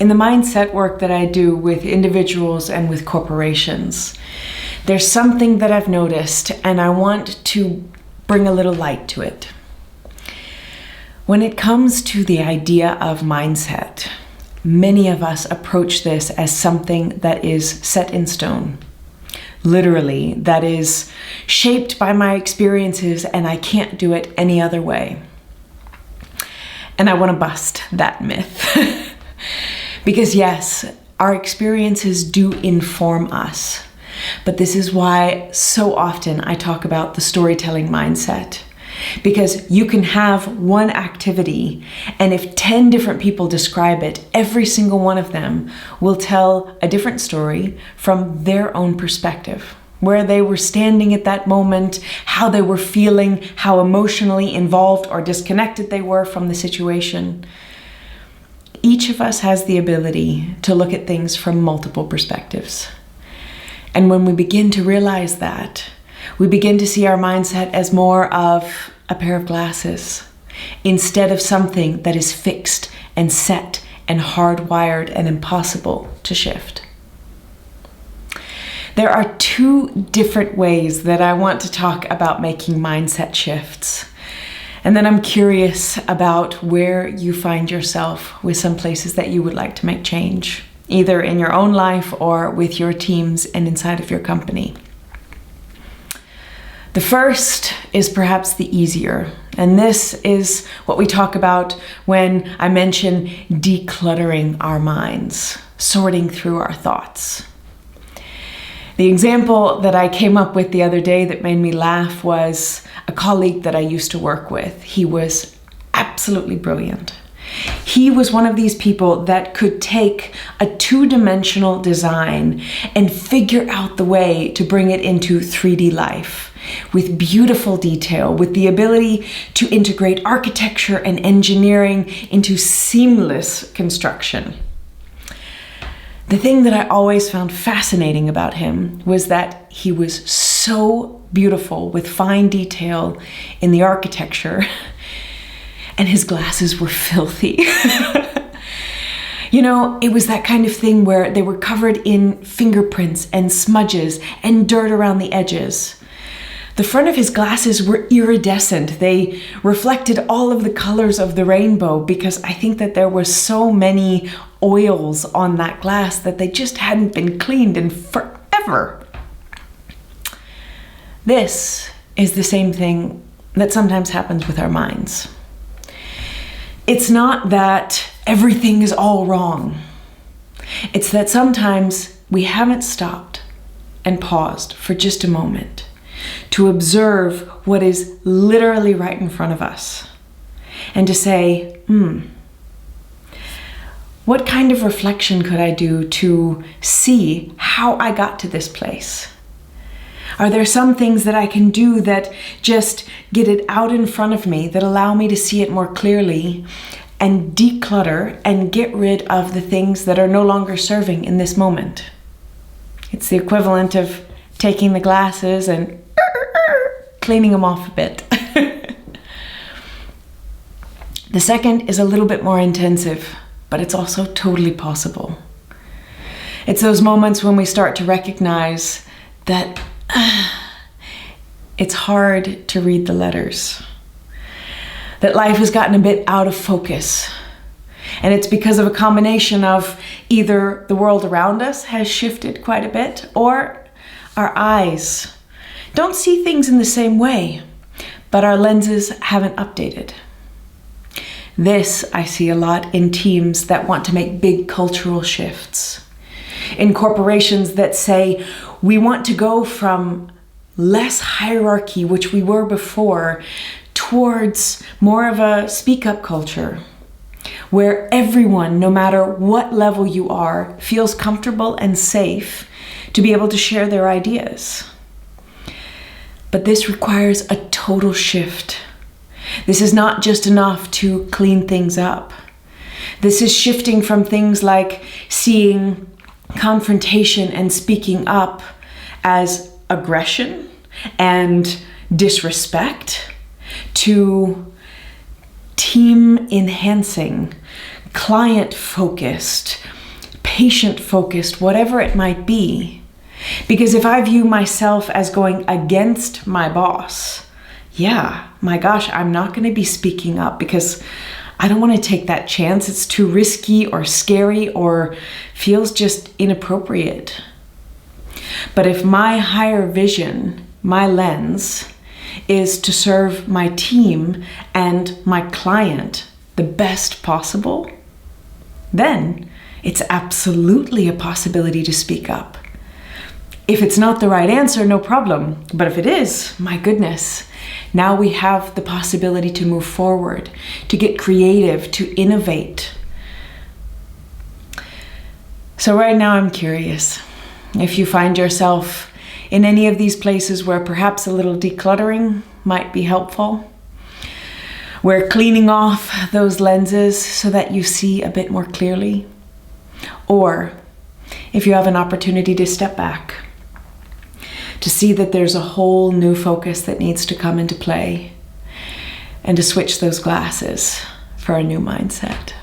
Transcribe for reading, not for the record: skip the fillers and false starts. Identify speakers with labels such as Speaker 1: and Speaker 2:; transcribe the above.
Speaker 1: in the mindset work that I do with individuals and with corporations, there's something that I've noticed, and I want to bring a little light to it. When it comes to the idea of mindset, many of us approach this as something that is set in stone. Literally, that is shaped by my experiences and I can't do it any other way. And I want to bust that myth. Because yes, our experiences do inform us. But this is why so often I talk about the storytelling mindset. Because you can have one activity, and if 10 different people describe it, every single one of them will tell a different story from their own perspective. Where they were standing at that moment, how they were feeling, how emotionally involved or disconnected they were from the situation. Each of us has the ability to look at things from multiple perspectives. And when we begin to realize that, we begin to see our mindset as more of a pair of glasses instead of something that is fixed and set and hardwired and impossible to shift. There are two different ways that I want to talk about making mindset shifts. And then I'm curious about where you find yourself with some places that you would like to make change, either in your own life or with your teams and inside of your company. The first is perhaps the easier, and this is what we talk about when I mention decluttering our minds, sorting through our thoughts. The example that I came up with the other day that made me laugh was a colleague that I used to work with. He was absolutely brilliant. He was one of these people that could take a two-dimensional design and figure out the way to bring it into 3D life with beautiful detail, with the ability to integrate architecture and engineering into seamless construction. The thing that I always found fascinating about him was that he was so beautiful with fine detail in the architecture, and his glasses were filthy. You know, it was that kind of thing where they were covered in fingerprints and smudges and dirt around the edges. The front of his glasses were iridescent. They reflected all of the colors of the rainbow because I think that there were so many oils on that glass that they just hadn't been cleaned in forever. This is the same thing that sometimes happens with our minds. It's not that everything is all wrong. It's that sometimes we haven't stopped and paused for just a moment to observe what is literally right in front of us and to say, what kind of reflection could I do to see how I got to this place? Are there some things that I can do that just get it out in front of me, that allow me to see it more clearly and declutter and get rid of the things that are no longer serving in this moment? It's the equivalent of taking the glasses and cleaning them off a bit. The second is a little bit more intensive, but it's also totally possible. It's those moments when we start to recognize that it's hard to read the letters, that life has gotten a bit out of focus. And it's because of a combination of either the world around us has shifted quite a bit, or our eyes don't see things in the same way, but our lenses haven't updated. This I see a lot in teams that want to make big cultural shifts, in corporations that say, we want to go from less hierarchy, which we were before, towards more of a speak-up culture, where everyone, no matter what level you are, feels comfortable and safe to be able to share their ideas. But this requires a total shift. This is not just enough to clean things up. This is shifting from things like seeing confrontation and speaking up as aggression and disrespect to team enhancing, client focused, patient focused, whatever it might be. Because if I view myself as going against my boss, yeah, my gosh, I'm not going to be speaking up because I don't want to take that chance. It's too risky or scary or feels just inappropriate. But if my higher vision, my lens, is to serve my team and my client the best possible, then it's absolutely a possibility to speak up. If it's not the right answer, no problem. But if it is, my goodness, now we have the possibility to move forward, to get creative, to innovate. So right now I'm curious if you find yourself in any of these places where perhaps a little decluttering might be helpful, where cleaning off those lenses so that you see a bit more clearly, or if you have an opportunity to step back, to see that there's a whole new focus that needs to come into play, and to switch those glasses for a new mindset.